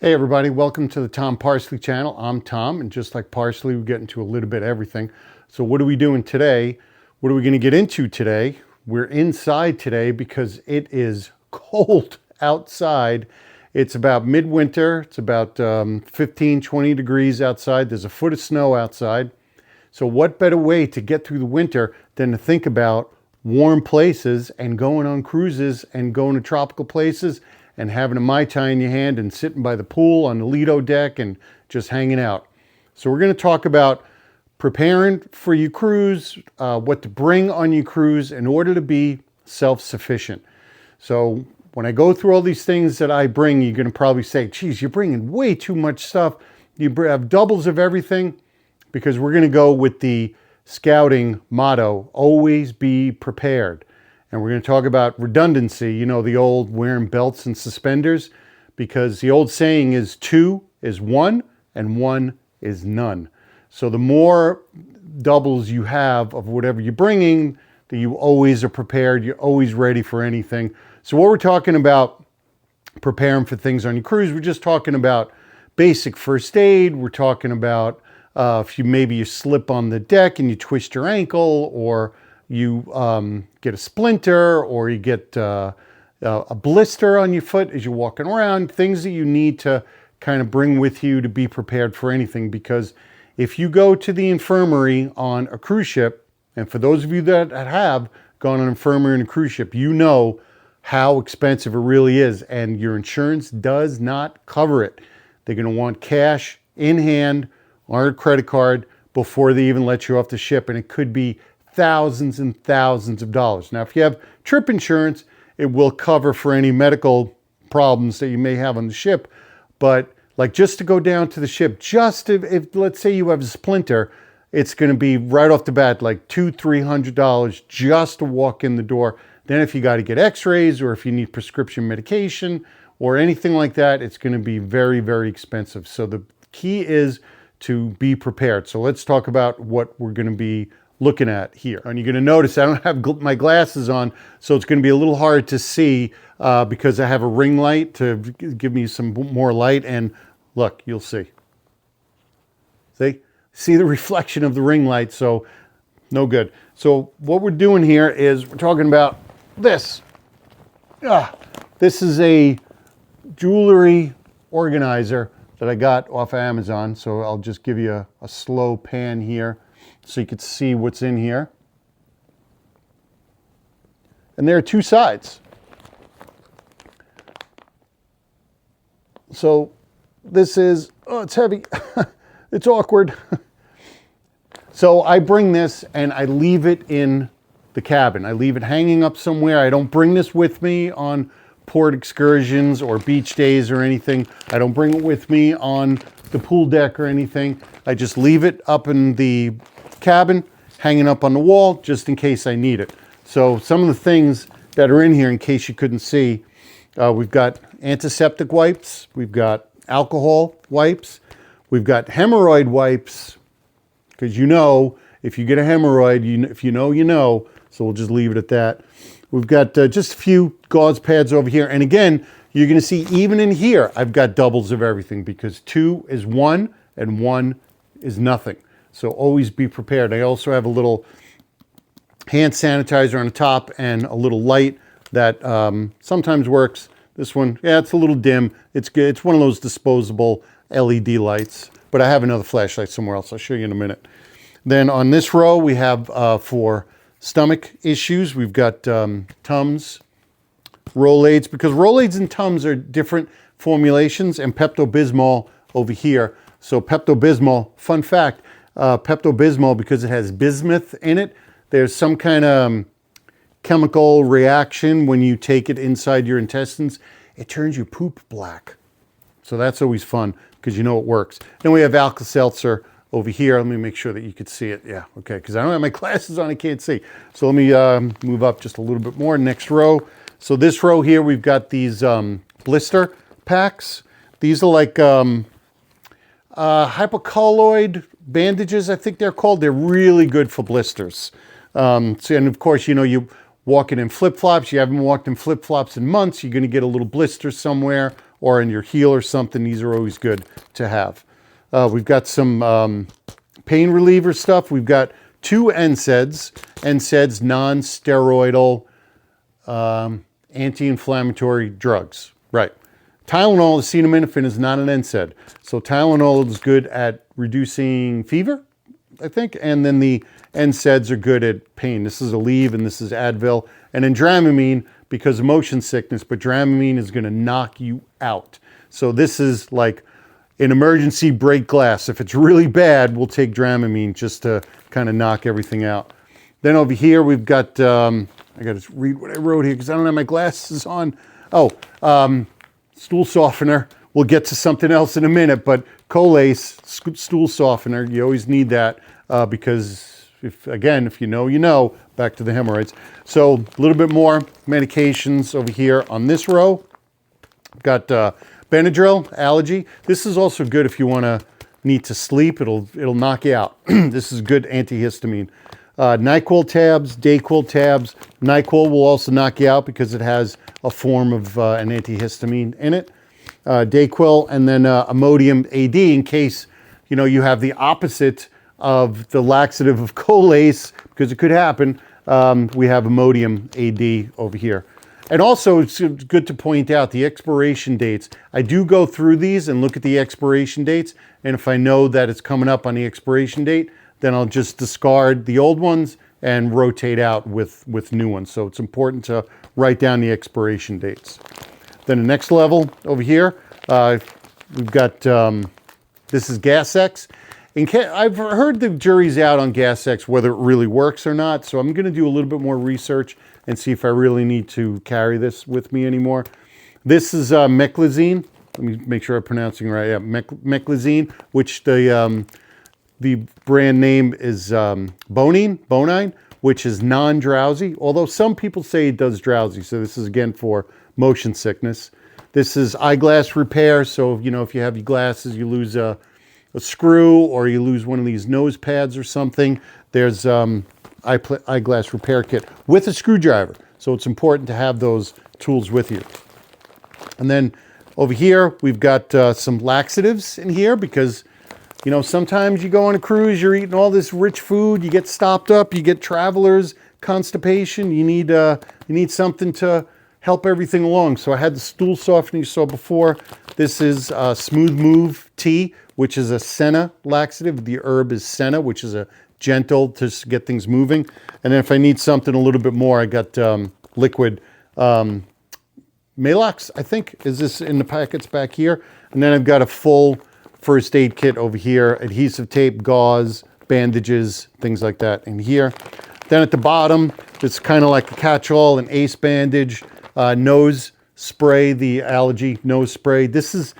Hey everybody, welcome to the Tom Parsley channel. I'm Tom, and just like Parsley, we get into a little bit of everything. So what are we doing today? What are we going to get into today? We're inside today because it is cold outside. It's about midwinter. It's about 15, 20 degrees outside. There's a foot of snow outside. So what better way to get through the winter than to think about warm places and going on cruises and going to tropical places and having a Mai Tai in your hand and sitting by the pool on the Lido deck and just hanging out. So we're going to talk about preparing for your cruise, what to bring on your cruise in order to be self-sufficient. So when I go through all these things that I bring, you're going to probably say, geez, you're bringing way too much stuff. You have doubles of everything, because we're going to go with the scouting motto, always be prepared. And we're going to talk about redundancy, you know, the old wearing belts and suspenders, because the old saying is 2 is 1 and 1 is none. So the more doubles you have of whatever you're bringing, that you always are prepared, you're always ready for anything. So what we're talking about preparing for things on your cruise, we're just talking about basic first aid. We're talking about if you slip on the deck and you twist your ankle, or you get a splinter, or you get a blister on your foot as you're walking around, things that you need to kind of bring with you to be prepared for anything. Because if you go to the infirmary on a cruise ship, and for those of you that have gone on an infirmary on a cruise ship, you know how expensive it really is, and your insurance does not cover it. They're going to want cash in hand or a credit card before they even let you off the ship, and it could be thousands and thousands of dollars. Now, if you have trip insurance, it will cover for any medical problems that you may have on the ship. But like, just to go down to the ship, just if let's say you have a splinter, it's going to be right off the bat like $200-300 just to walk in the door. Then if you got to get x-rays, or if you need prescription medication or anything like that, it's going to be very, very expensive. So the key is to be prepared. So let's talk about what we're going to be looking at here. And you're going to notice I don't have my glasses on, so it's going to be a little hard to see because I have a ring light to give me some more light. And look, you'll see. See the reflection of the ring light, so no good. So what we're doing here is we're talking about this. This is a jewelry organizer that I got off of Amazon. So I'll just give you a slow pan here so you can see what's in here. And there are two sides. So this is, oh, it's heavy. It's awkward. So I bring this and I leave it in the cabin. I leave it hanging up somewhere. I don't bring this with me on port excursions or beach days or anything. I don't bring it with me on the pool deck or anything. I just leave it up in the cabin, hanging up on the wall, just in case I need it. So some of the things that are in here, in case you couldn't see, we've got antiseptic wipes, we've got alcohol wipes, we've got hemorrhoid wipes, because you know, if you get a hemorrhoid, if you know, you know. So we'll just leave it at that. We've got just a few gauze pads over here. And again, you're going to see even in here, I've got doubles of everything, because 2 is 1 and 1 is nothing. So always be prepared. I also have a little hand sanitizer on the top and a little light that sometimes works. This one, yeah, it's a little dim. It's good. It's one of those disposable LED lights, but I have another flashlight somewhere else. I'll show you in a minute. Then on this row, we have for stomach issues, we've got Tums, Rolaids, because Rolaids and Tums are different formulations, and Pepto-Bismol over here. So Pepto-Bismol, fun fact, Pepto-Bismol, because it has bismuth in it, there's some kind of chemical reaction when you take it inside your intestines. It turns your poop black. So that's always fun, because you know it works. Then we have Alka-Seltzer over here. Let me make sure that you could see it. Yeah, okay, because I don't have my glasses on, I can't see. So let me move up just a little bit more. Next row. So this row here, we've got these blister packs. These are like hypocolloid bandages, I think they're called. They're really good for blisters. And of course, you know, you walking in flip-flops, you haven't walked in flip-flops in months, you're going to get a little blister somewhere, or in your heel or something. These are always good to have. We've got some pain reliever stuff. We've got 2 NSAIDs, non-steroidal anti-inflammatory drugs. Right. Tylenol, acetaminophen, is not an NSAID. So Tylenol is good at reducing fever, I think, and then the NSAIDs are good at pain. This is Aleve and this is Advil. And then Dramamine, because of motion sickness, but Dramamine is going to knock you out. So this is like an emergency break glass. If it's really bad, we'll take Dramamine just to kind of knock everything out. Then over here, we've got, I got to read what I wrote here because I don't have my glasses on. Oh, stool softener. We'll get to something else in a minute, but Colace, stool softener, you always need that because if you know, you know, back to the hemorrhoids. So a little bit more medications over here on this row. Got Benadryl, allergy. This is also good if you need to sleep. It'll knock you out. This is good antihistamine. NyQuil tabs, Dayquil tabs. NyQuil will also knock you out because it has a form of an antihistamine in it. Dayquil, and then Imodium AD in case you have the opposite of the laxative of Colace, because it could happen. We have Imodium AD over here. And also, it's good to point out the expiration dates. I do go through these and look at the expiration dates, and if I know that it's coming up on the expiration date, then I'll just discard the old ones and rotate out with new ones. So it's important to write down the expiration dates. Then the next level over here, we've got, this is Gas X. I've heard the jury's out on Gas X, whether it really works or not, so I'm going to do a little bit more research and see if I really need to carry this with me anymore. This is Meclizine. Let me make sure I'm pronouncing it right. Yeah, Meclizine, which the brand name is Bonine, which is non-drowsy, although some people say it does drowsy, so this is again for motion sickness. This is eyeglass repair, so if you have your glasses, you lose a screw or you lose one of these nose pads or something, there's eyeglass repair kit with a screwdriver. So it's important to have those tools with you. And then over here, we've got some laxatives in here because, sometimes you go on a cruise, you're eating all this rich food, you get stopped up, you get traveler's constipation, you need something to help everything along. So I had the stool softener you saw before. This is Smooth Move Tea, which is a senna laxative. The herb is senna, which is a gentle to get things moving. And then if I need something a little bit more, I got liquid Malox, I think, is this in the packets back here. And then I've got a full first aid kit over here, adhesive tape, gauze, bandages, things like that in here. Then at the bottom, it's kind of like a catch-all, an ace bandage, nose spray, the allergy nose spray. This is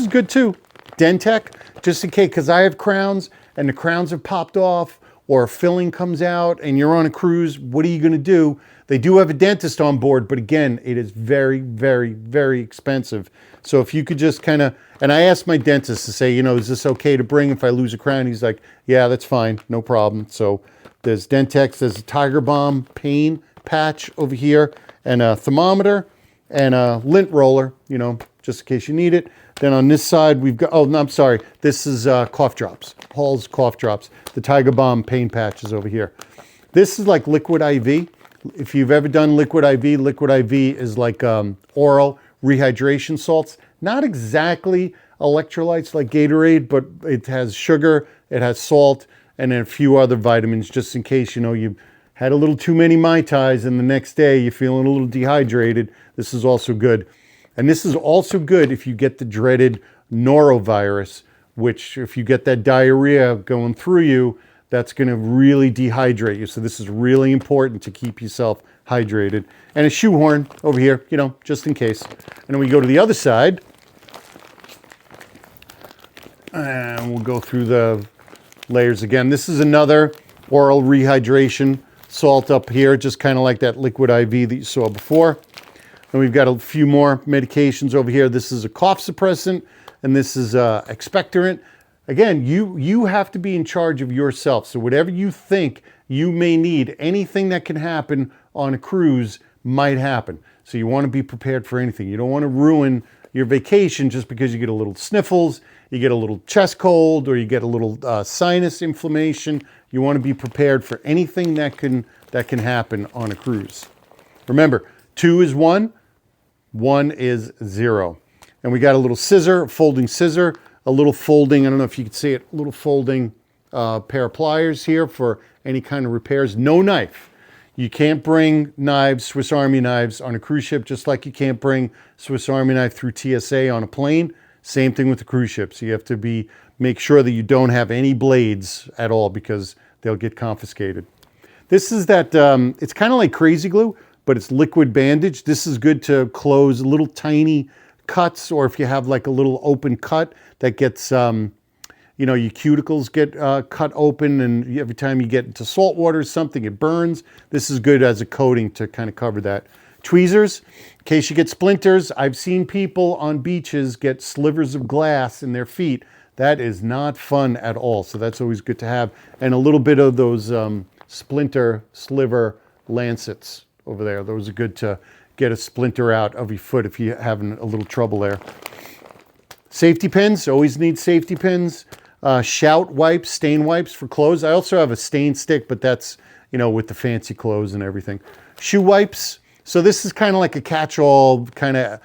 good too. Dentec, just in case, because I have crowns and the crowns have popped off or a filling comes out and you're on a cruise, what are you going to do? They do have a dentist on board, but again, it is very, very, very expensive. So if you could just kind of, and I asked my dentist to say, is this okay to bring if I lose a crown? He's like, yeah, that's fine, no problem. So there's Dentex, there's a Tiger Balm pain patch over here, and a thermometer, and a lint roller, just in case you need it. Then on this side, we've got, oh, no, I'm sorry. This is cough drops, Hall's cough drops. The Tiger Balm pain patches over here. This is like liquid IV. If you've ever done liquid IV is like oral rehydration salts. Not exactly electrolytes like Gatorade, but it has sugar, it has salt, and then a few other vitamins just in case, you've had a little too many Mai Tais and the next day you're feeling a little dehydrated. This is also good. And this is also good if you get the dreaded norovirus, which if you get that diarrhea going through you, that's going to really dehydrate you. So this is really important to keep yourself hydrated. And a shoehorn over here, just in case. And then we go to the other side. And we'll go through the layers again. This is another oral rehydration salt up here, just kind of like that liquid IV that you saw before. And we've got a few more medications over here. This is a cough suppressant, and this is expectorant. Again, you have to be in charge of yourself. So whatever you think you may need, anything that can happen on a cruise might happen. So you want to be prepared for anything. You don't want to ruin your vacation just because you get a little sniffles, you get a little chest cold, or you get a little sinus inflammation. You want to be prepared for anything that can happen on a cruise. Remember, 2 is 1, 1 is 0. And we got a little scissor, folding scissor, a little folding, I don't know if you can see it, a little folding pair of pliers here for any kind of repairs. No knife. You can't bring knives, Swiss Army knives, on a cruise ship, just like you can't bring Swiss Army knife through TSA on a plane. Same thing with the cruise ships. You have to make sure that you don't have any blades at all because they'll get confiscated. This is that, it's kind of like Crazy Glue, but it's liquid bandage. This is good to close little tiny cuts, or if you have like a little open cut that gets, you know, your cuticles get cut open, and every time you get into salt water or something, it burns. This is good as a coating to kind of cover that. Tweezers, in case you get splinters. I've seen people on beaches get slivers of glass in their feet. That is not fun at all, so that's always good to have. And a little bit of those splinter sliver lancets over there. Those are good to get a splinter out of your foot if you're having a little trouble there. Safety pins, always need safety pins. Shout wipes, stain wipes for clothes. I also have a stain stick, but that's, you know, with the fancy clothes and everything. Shoe wipes. So this is kind of like a catch-all, kind of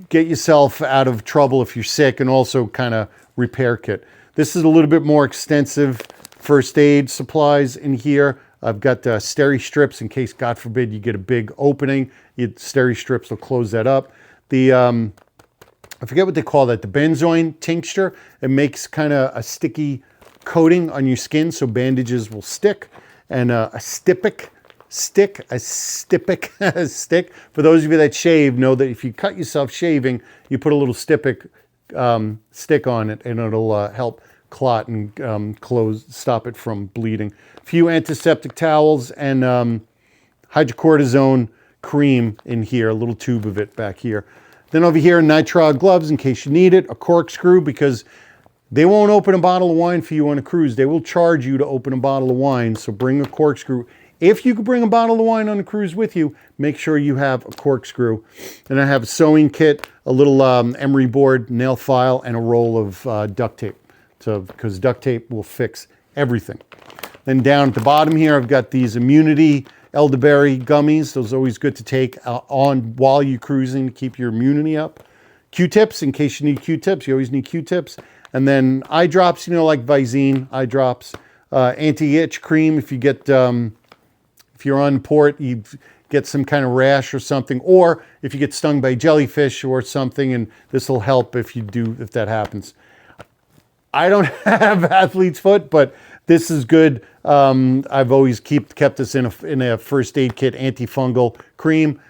get yourself out of trouble if you're sick, and also kind of repair kit. This is a little bit more extensive first aid supplies in here. I've got steri strips in case, God forbid, you get a big opening. Steri strips will close that up. The I forget what they call that, the benzoin tincture. It makes kind of a sticky coating on your skin so bandages will stick. And a stipic stick. For those of you that shave, know that if you cut yourself shaving, you put a little stipic stick on it, and it'll help clot and stop it from bleeding. A few antiseptic towels and hydrocortisone cream in here, a little tube of it back here. Then over here, nitrile gloves in case you need it, a corkscrew, because they won't open a bottle of wine for you on a cruise. They will charge you to open a bottle of wine, so bring a corkscrew. If you could bring a bottle of wine on a cruise with you, make sure you have a corkscrew. And I have a sewing kit, a little emery board, nail file, and a roll of duct tape, because duct tape will fix everything. Then down at the bottom here, I've got these immunity elderberry gummies. Those are always good to take on while you're cruising to keep your immunity up. Q-tips, in case you need Q-tips. You always need Q-tips. And then eye drops, you know, like Visine eye drops. Anti-itch cream if you get, if you're on port, you get some kind of rash or something, or if you get stung by jellyfish or something, and this will help if that happens. I don't have athlete's foot, but this is good. I've always kept this in a first aid kit, antifungal cream.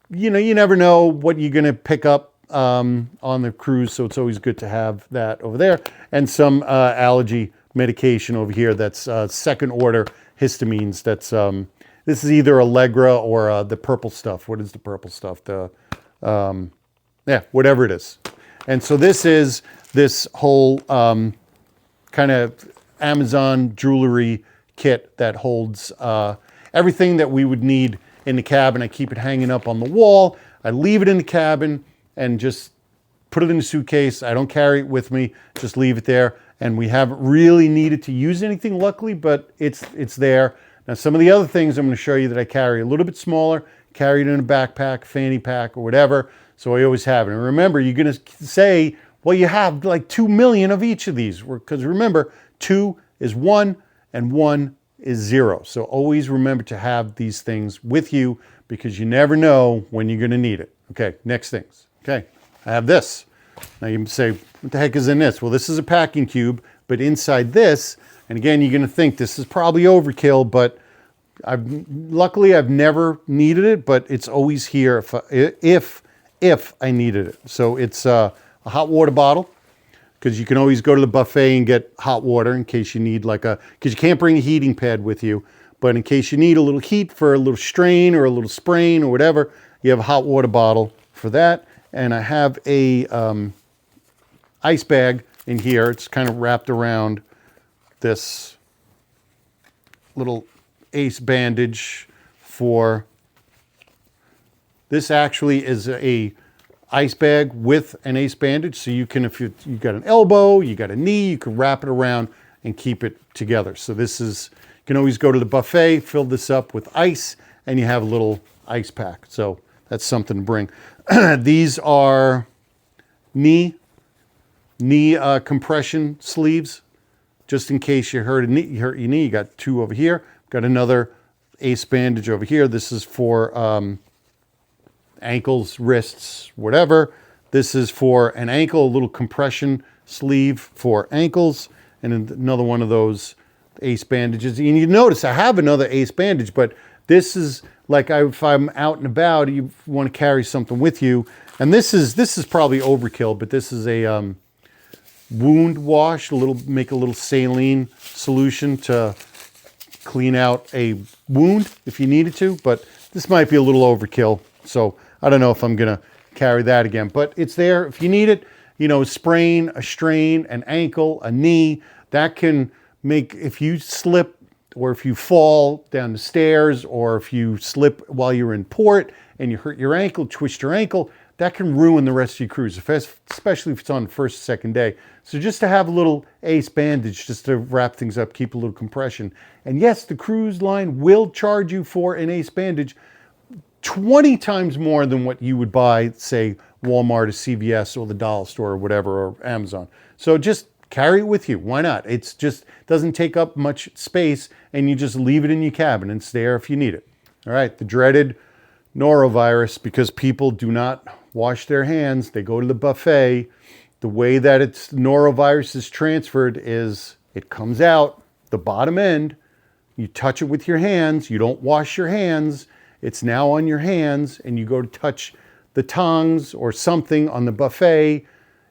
You know, you never know what you're going to pick up on the cruise, so it's always good to have that over there. And some allergy medication over here that's second order histamines. That's this is either Allegra or the purple stuff. What is the purple stuff? The yeah, whatever it is. And so this is this whole kind of Amazon jewelry kit that holds everything that we would need in the cabin. I keep it hanging up on the wall. I leave it in the cabin and just put it in a suitcase. I don't carry it with me, just leave it there. And we haven't really needed to use anything, luckily, but it's there. Now, some of the other things I'm going to show you that I carry a little bit smaller, carry it in a backpack, fanny pack, or whatever. So I always have it. And remember, you're going to say, well, you have like 2 million of each of these. Because remember, 2 is 1 and 1 is 0. So always remember to have these things with you because you never know when you're going to need it. Okay, next things. Okay, I have this. Now you say, what the heck is in this? Well, this is a packing cube, but inside this, and again, you're going to think this is probably overkill, but luckily I've never needed it, but it's always here if I needed it. So it's a hot water bottle, because you can always go to the buffet and get hot water in case you need because you can't bring a heating pad with you, but in case you need a little heat for a little strain or a little sprain or whatever, you have a hot water bottle for that. And I have a ice bag in here. It's kind of wrapped around this little ace bandage for, this actually is a ice bag with an ace bandage. So you can, if you got an elbow, you got a knee, you can wrap it around and keep it together. So this is, you can always go to the buffet, fill this up with ice, and you have a little ice pack. So that's something to bring. These are knee compression sleeves, just in case you hurt your knee. You got 2 over here. Got another ace bandage over here. This is for ankles, wrists, whatever. This is for an ankle, a little compression sleeve for ankles, and another one of those ace bandages. And you notice I have another ace bandage, but this is like if I'm out and about, you want to carry something with you. And this is probably overkill, but this is a wound wash, make a little saline solution to clean out a wound if you needed to, but this might be a little overkill. So I don't know if I'm gonna carry that again, but it's there if you need it. You know, sprain, a strain, an ankle, a knee, that can make, if you slip or if you fall down the stairs or if you slip while you're in port and you hurt your ankle, twist your ankle, that can ruin the rest of your cruise, especially if it's on the first or second day. So just to have a little ace bandage just to wrap things up, keep a little compression. And yes, the cruise line will charge you for an ace bandage 20 times more than what you would buy, say, Walmart or CVS or the dollar store or whatever, or Amazon. So just carry it with you. Why not? It's just doesn't take up much space, and you just leave it in your cabin and it's there if you need it. All right, the dreaded norovirus, because people do not wash their hands. They go to the buffet. The way that norovirus is transferred is it comes out the bottom end. You touch it with your hands. You don't wash your hands. It's now on your hands, and you go to touch the tongs or something on the buffet.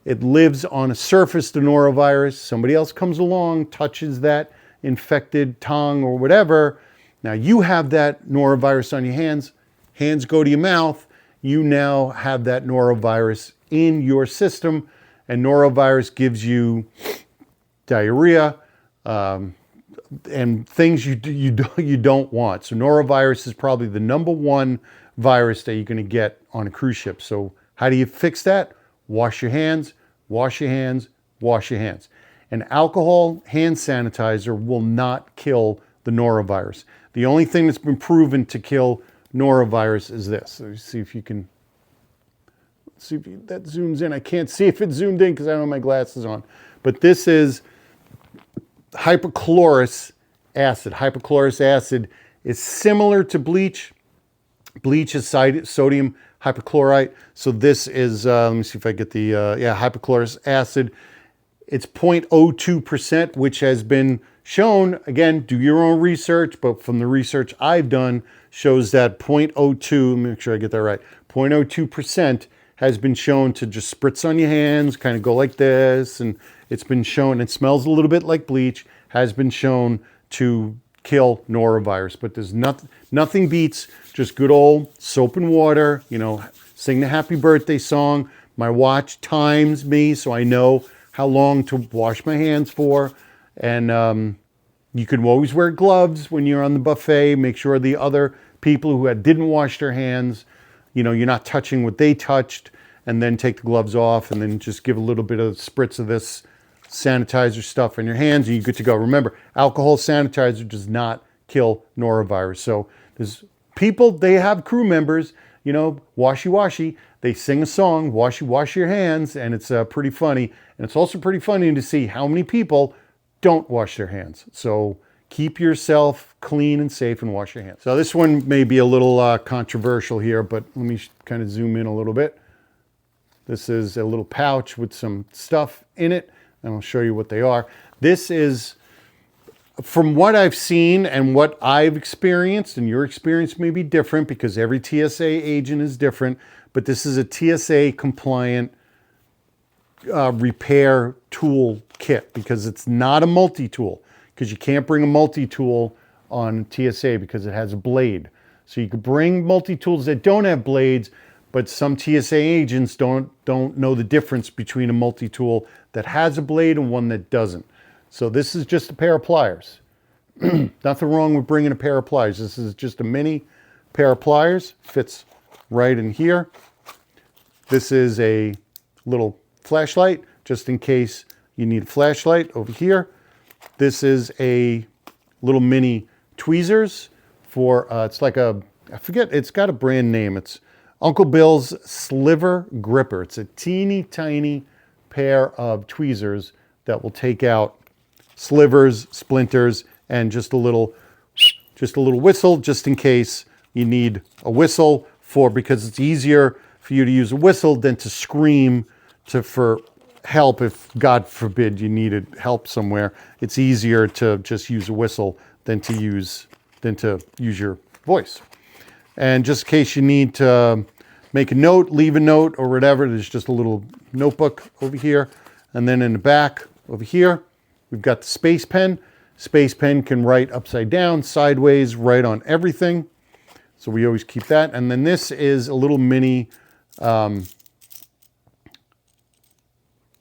It lives on a surface, the norovirus. Somebody else comes along, touches that infected tongue or whatever. Now you have that norovirus on your hands. Hands go to your mouth. You now have that norovirus in your system, and norovirus gives you diarrhea and things you don't want. So norovirus is probably the #1 virus that you're going to get on a cruise ship. So how do you fix that? Wash your hands, wash your hands, wash your hands. And alcohol hand sanitizer will not kill the norovirus. The only thing that's been proven to kill norovirus is this. So see if you can, see if that zooms in. I can't see if it zoomed in because I don't have my glasses on. But this is hypochlorous acid. Hypochlorous acid is similar to bleach. Bleach is sodium hypochlorite. So this is, let me see if I get the, hypochlorous acid. It's 0.02%, which has been shown, again, do your own research, but from the research I've done, shows that 0.02, let me make sure I get that right, 0.02% has been shown to just spritz on your hands, kind of go like this, and it's been shown, it smells a little bit like bleach, has been shown to kill norovirus. But there's nothing beats just good old soap and water, you know, sing the happy birthday song. My watch times me so I know how long to wash my hands for. And you can always wear gloves when you're on the buffet. Make sure the other people who didn't wash their hands, you know, you're not touching what they touched, and then take the gloves off and then just give a little bit of spritz of this sanitizer stuff in your hands and you're good to go. Remember, alcohol sanitizer does not kill norovirus. So there's people, they have crew members, you know, washy-washy. They sing a song, wash your hands, and it's pretty funny. And it's also pretty funny to see how many people don't wash their hands. So keep yourself clean and safe and wash your hands. So this one may be a little controversial here, but let me kind of zoom in a little bit. This is a little pouch with some stuff in it, and I'll show you what they are. This is, from what I've seen and what I've experienced, and your experience may be different because every TSA agent is different, but this is a TSA compliant repair tool kit, because it's not a multi-tool, because you can't bring a multi-tool on TSA because it has a blade. So you could bring multi-tools that don't have blades, but some TSA agents don't know the difference between a multi-tool that has a blade and one that doesn't. So this is just a pair of pliers. Nothing wrong with bringing a pair of pliers. This is just a mini pair of pliers. Fits right in here. This is a little flashlight, just in case you need a flashlight over here. This is a little mini tweezers for, it's like a, I forget, it's got a brand name. It's Uncle Bill's Sliver Gripper. It's a teeny tiny pair of tweezers that will take out slivers, splinters, and just a little whistle, just in case you need a whistle because it's easier for you to use a whistle than to scream for help if, God forbid, you needed help somewhere. It's easier to just use a whistle than to use your voice. And just in case you need to make a note, leave a note, or whatever, there's just a little notebook over here. And then in the back over here, we've got the space pen. Space pen can write upside down, sideways, write on everything. So we always keep that. And then this is a little mini, what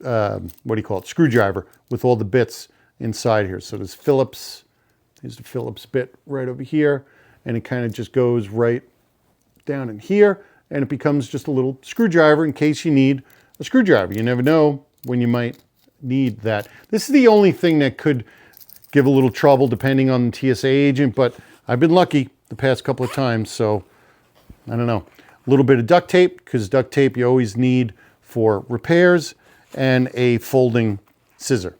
do you call it? Screwdriver with all the bits inside here. So there's Phillips, here's the Phillips bit right over here. And it kind of just goes right down in here. And it becomes just a little screwdriver in case you need a screwdriver. You never know when you might need that. This is the only thing that could give a little trouble depending on the TSA agent, but I've been lucky the past couple of times, so I don't know. A little bit of duct tape, because duct tape you always need for repairs, and a folding scissor.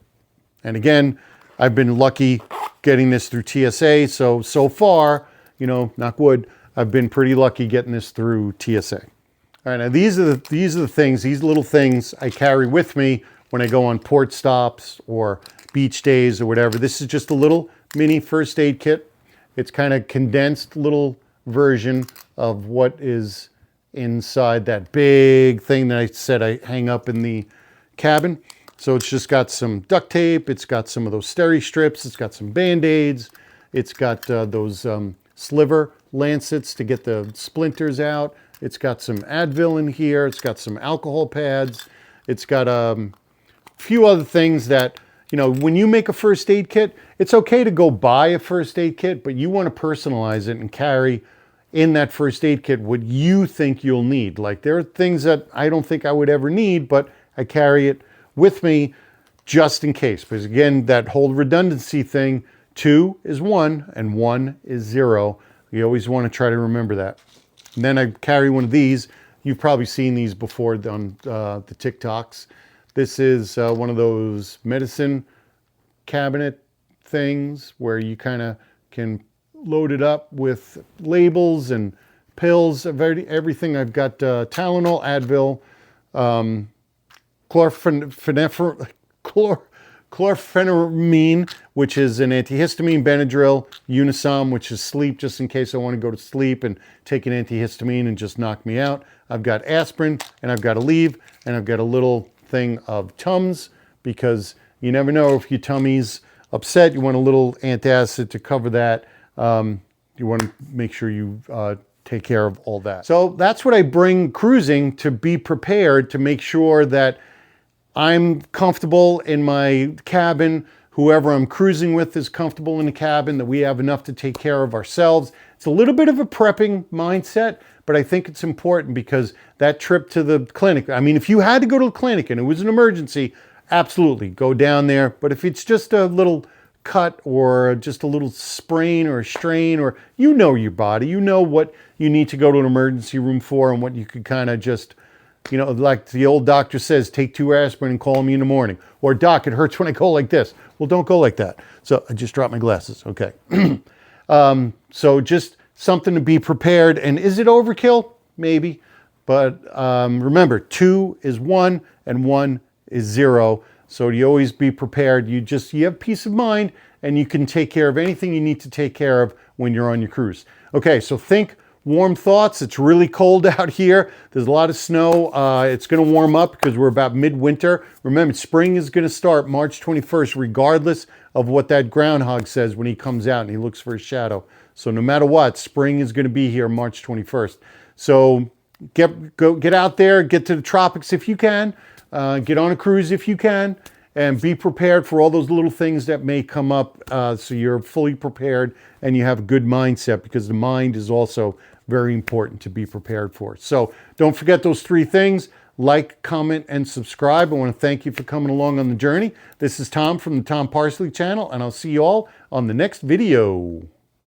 And again, I've been lucky getting this through TSA, so far, you know, knock wood, I've been pretty lucky getting this through TSA. All right, now these are the things, these little things I carry with me when I go on port stops or beach days or whatever. This is just a little mini first aid kit. It's kind of condensed little version of what is inside that big thing that I said I hang up in the cabin. So it's just got some duct tape. It's got some of those steri strips. It's got some Band-Aids. It's got those sliver lancets to get the splinters out. It's got some Advil in here. It's got some alcohol pads. It's got a few other things that, you know, when you make a first aid kit, it's okay to go buy a first aid kit, but you want to personalize it and carry in that first aid kit what you think you'll need. Like, there are things that I don't think I would ever need, but I carry it with me just in case. Because again, that whole redundancy thing, 2 is 1 and 1 is 0. You always want to try to remember that. And then I carry one of these. You've probably seen these before on the TikToks. This is one of those medicine cabinet things where you kind of can load it up with labels and pills, everything. I've got Tylenol, Advil, chlorpheniramine, which is an antihistamine, Benadryl, Unisom, which is sleep, just in case I want to go to sleep and take an antihistamine and just knock me out. I've got aspirin, and I've got Aleve, and I've got a little thing of Tums, because you never know if your tummy's upset. You want a little antacid to cover that. You want to make sure you take care of all that. So that's what I bring cruising, to be prepared, to make sure that I'm comfortable in my cabin, whoever I'm cruising with is comfortable in the cabin, that we have enough to take care of ourselves. It's a little bit of a prepping mindset, but I think it's important, because that trip to the clinic, I mean, if you had to go to the clinic and it was an emergency, absolutely go down there. But if it's just a little cut or just a little sprain or a strain, or you know your body, you know what you need to go to an emergency room for, and what you could kind of just, you know, like the old doctor says, take 2 aspirin and call me in the morning. Or, doc, it hurts when I go like this. Well, don't go like that. So I just dropped my glasses. Okay. So just something to be prepared. And is it overkill? Maybe. But remember, 2 is 1 and 1 is 0. So you always be prepared. You have peace of mind, and you can take care of anything you need to take care of when you're on your cruise. Okay, so think warm thoughts. It's really cold out here. There's a lot of snow. It's going to warm up because we're about midwinter. Remember, spring is going to start March 21st, regardless of what that groundhog says when he comes out and he looks for his shadow. So no matter what, spring is going to be here March 21st. So get out there, get to the tropics if you can, get on a cruise if you can, and be prepared for all those little things that may come up, so you're fully prepared and you have a good mindset, because the mind is also very important to be prepared for. So don't forget those 3 things. like, comment, and subscribe. I want to thank you for coming along on the journey. This is Tom from the Tom Parsley channel, and I'll see you all on the next video.